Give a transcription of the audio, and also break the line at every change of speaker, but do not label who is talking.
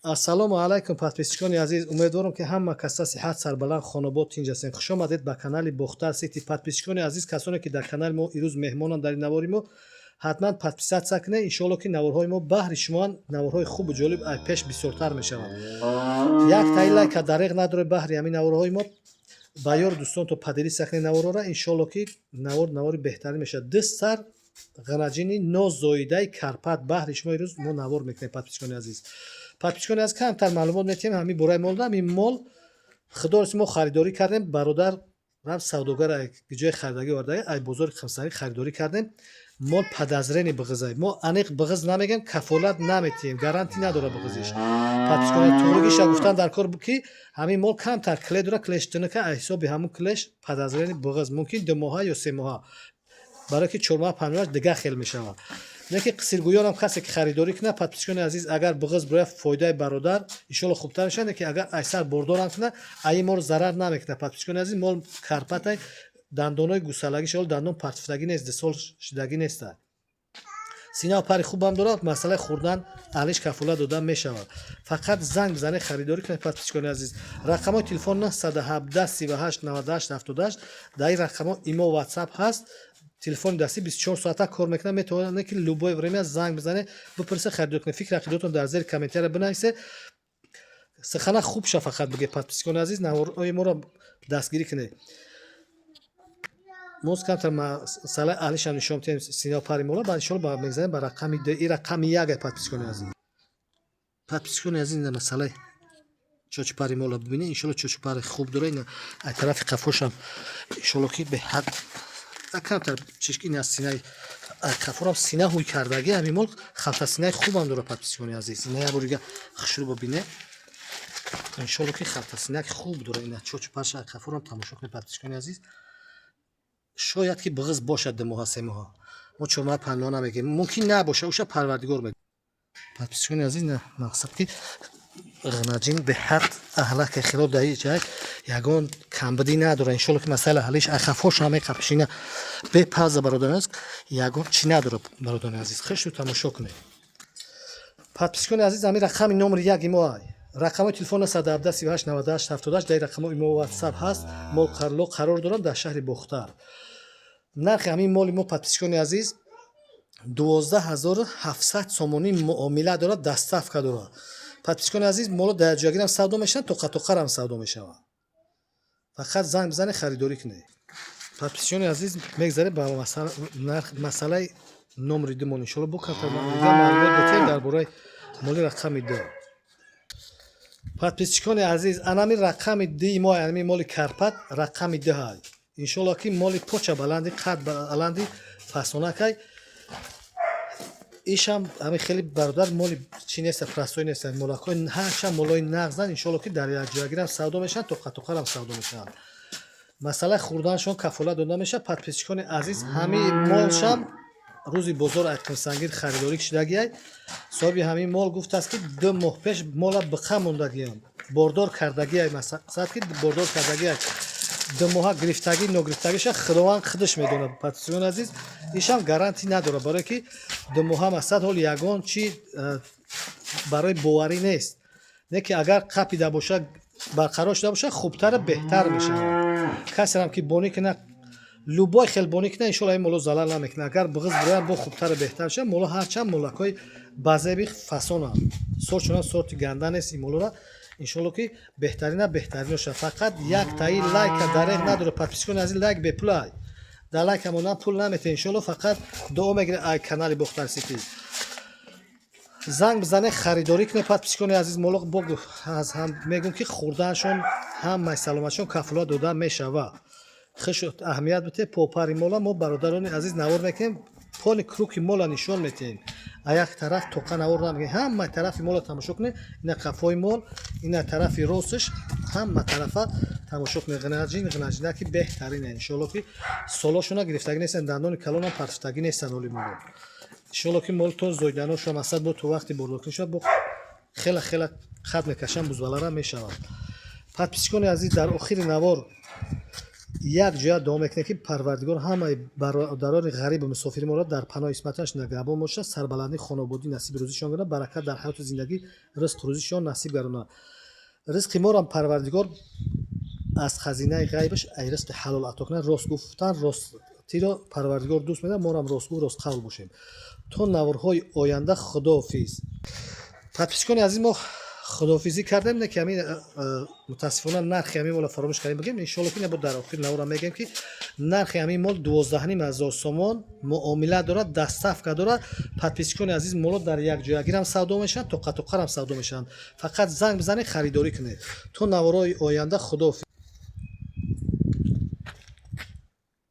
ассалому алайкум подписчикони азиз, умедворам ки ҳама каса сиҳат сарбаланд хонобод тинҷ ҳастем. Хушомадед ба канали Бохтар Сити. Подписчикони азиз, касоне ки дар канали мо ирӯз меҳмонанд дар ин навори мо, ҳатман подписатсия кунед. Иншоалло ки наворҳои мо баҳри шумоанд, наворҳои хубу ҷолиб ай пеш бисёртар мешаванд. Як тай лайка дареғ надоре баҳри ҳамин наворҳои мо. ба ёру дӯстон то падилисия кунед наворҳоро. иншоалло ки навори беҳтарин мешавад. 2 сар ғанаҷини нозоидаи Карпат баҳри шумо ирӯз мо навор мекунем. Подписчикони азиз, подписчикони аз камтар маълумот метиҳем ҳамин бораи мол. Ҳамин мол худорис мо харидорӣ кардем. Бародар рафт савдогар ҷои харидагӣ вардаги ай бозори қимсарӣ харидорӣ кардем. Мол подозрени биғизай. Мо аниқ биғиз намегем, кафолат наметиҳем, гарантӣ надора биғизиш. Подписчикони туғригиша гуфтан дар кор ки ҳамин мол камтар кле дора, клеш тунука ай ҳисоби ҳамун клеш подозрени биғиз мумкин 2 моҳа ё 3 моҳа, барои ки 4 моҳа 5 моҳаш дига хел мешавад. Леки қисиргӯёнам касе ки харидорӣ кунад, подписчикони азиз, агар биғиз бирояд фоидаи бародар иншоалло хубтар мешавад. Леки агар айсар бордорам кунад, ай мол зарар намекунад. Подписчикони азиз, мол Карпатай дандонои гусалаги шол дандон партифтагӣ нест, дисол шидагӣ нест. Синаву пари хубам дорад, масъалаи хурдан алиш кафолат додан мешавад. Фақат занг бизанед харидорӣ кунед. Подписчикони азиз, рақамои телефон 917 38 98 78, дар ин рақамо имо WhatsApp ҳаст. Телефони дастӣ 24 соата кор мекунад. Метавонед ки любое время занг бизанед, бипурсед, харидорӣ кунед. Фикри ақидотон дар зери комментария бинависед. сухана хуб ша фақат бигед. Подписчикони азиз, наворҳои моро дастгирӣ кунед. моз камтар масъалаи алиша нишон метиҳем. синаву пари мола ба иншоалло ба мегзанем ба рақами 2. ин рақами 1. Подписчикони азиз, подписчикони азиз, ин масъалаи чочупари мола бибинед. иншоалло чочупари хуб дора. ин ай тарафи қафошам иншоалло ки беҳад камтар чишкин аз синаи қафорам сина ҳуй кардаги ҳамин мол халтасинаи хубам дора. Подписчикони азиз, ина як борига хушрӯба бинед. иншоалло ки халтасинаки хуб дора. ина чочупарша қафорам тамошо кунед. Подписчикони азиз, шояд ки биғиз бошад 2 моҳа 3 моҳа, мо 4 моҳа 5 моҳа намегем, мумкин набоша, уша парвардигор мегӯяд. Подписчикони азиз, мақсад ки ғанаҷин беҳад аҳлаке хило даи ҷай ягон камбудӣ надора. иншоалло ки масъала ҳалиш айхафош ҳамаи қапшина бепаза бародарон аст, ягон чӣ надора. бародарони азиз, хешу тамошо кунед. подписчикони азиз, ҳамин рақами номери 1 имо ай. рақамои телефон 917 38 98 78, дар рақамо имо WhatsApp ҳаст. мол қарор дорам дар шаҳри Бохтар. нархи ҳамин моли мо, подписчикони азиз, 12700 сомонӣ муомила дорад, дастафка дорад. подписчикони азиз, моло дар ҷойгирам савдо мешаванд, тоқатоқарам савдо мешаванд. фақат занг бизанед, харидорӣ кунед. подписчикони азиз, мегзарем ба масъалаи номери 2 мол. иншоалло бо камтар маълумот метиҳем дар бораи моли рақами 2. подписчикони азиз, анамин рақами 2 мо, анамин моли Карпат рақами 2 ай. иншоалло ки моли поча баланди, қад баланди, фасонакай. ишам ҳамин хеле бародар моли чӣ неста, прасои неста, молакои ҳашам молои нағзан. иншоалло ки дар як ҷойгирам савдо мешаванд, тоқатоқарам савдо мешаванд. масъалаи хурданшон кафолат дода мешавад. подписчикони азиз, ҳамин молшам рӯзи бозор ай қимсангир харидорӣ шидагиай. соҳиби ҳамин мол гуфтааст ки 2 моҳ пеш мола биқа мондагиам, бордор кардагиай. масъалат ки бордор кардагиай 2 моҳа гирифтагӣ ногирифтагиша худованд худаш медонад. подписчикони азиз, ишам гарантӣ надора, барое ки 2 моҳа масъалат ҳол ягон чӣ барои боварӣ нест. не ки агар қапида бошад, барқарор шуда бошад, хубтара беҳтар мешавад. касерам ки бонӣ кунад, любой хел бонӣ кунад, иншоалло ин моло залал намекунад. агар биғиз бирояд, бо хубтара беҳтар мешавад. моло ҳарчанд молакои базеби фасонанд, сорт чунон сорти ганда нест. ин молора иншоалло ки беҳтарина беҳтарино шуда. фақат як таи лайка дареғ надора. подписчикони азиз, лайк бепул ай. дар лайка мондан пул наметиҳем. иншоалло фақат дуо мегирем ай канали Бохтар Сити. занг бизанед, харидорӣ кунед. подписчикони азиз, моло бо аз ҳам мегӯм ки хурданшон ҳамаи саломатшон кафолат додан мешавад. хешу аҳамият битед. попари мола мо бародарони азиз навор мекунем. пони круки мола нишон метиҳем. а як тараф тоқа навор намекунем. ҳама тарафи мола тамошо кунед. ина қафои мол, ина тарафи росташ, ҳама тарафа тамошо кунед. ғанаҷинаки беҳтарина. иншоалло ки солошона гирифтагӣ нестанд, дандони калонам партифтагӣ нестанд. оли моло иншоалло ки молтон зоиданоша масъалат бо то вақти бордоркунӣ шуда бо хела қад мекашанд, бузбаларам мешаванд. подписчикони азиз, дар охири навор як ҷоя давом мекунем ки парвардигор ҳамаи бародарони ғарибу мусофири моро дар паноҳи исматаш нагаҳбон бошад, сарбаландӣ хонободӣ насиби рӯзишон гардад, баракат дар ҳаёту зиндагӣ ризқу рӯзишон насиб гардонад. ризқи морам парвардигор аз хазинаи ғайбаш ай ризқи ҳалол ато кунад. Рост гуфтан ростиро парвардигор дӯст медорад. Морам ростгӯ ростқавл бошем. То наврҳои оянда худоҳофиз. подписчикони азиз, мо худоҳофизӣ кардем, не ки ҳамин мутаассифона нархи ҳамин мола фаромӯш кардем бигем. Иншоалло ки набуд дар охир наврам мегӯем ки нархи ҳамин мол 12,500 сомон муомила дорад, доставка дорад. подписчикони азиз, моло дар як ҷоягирам савдо мешаванд, тоқатоқарам савдо мешаванд. Фақат занг бизанед, харидорӣ кунед. То наврҳои оянда худоҳофиз.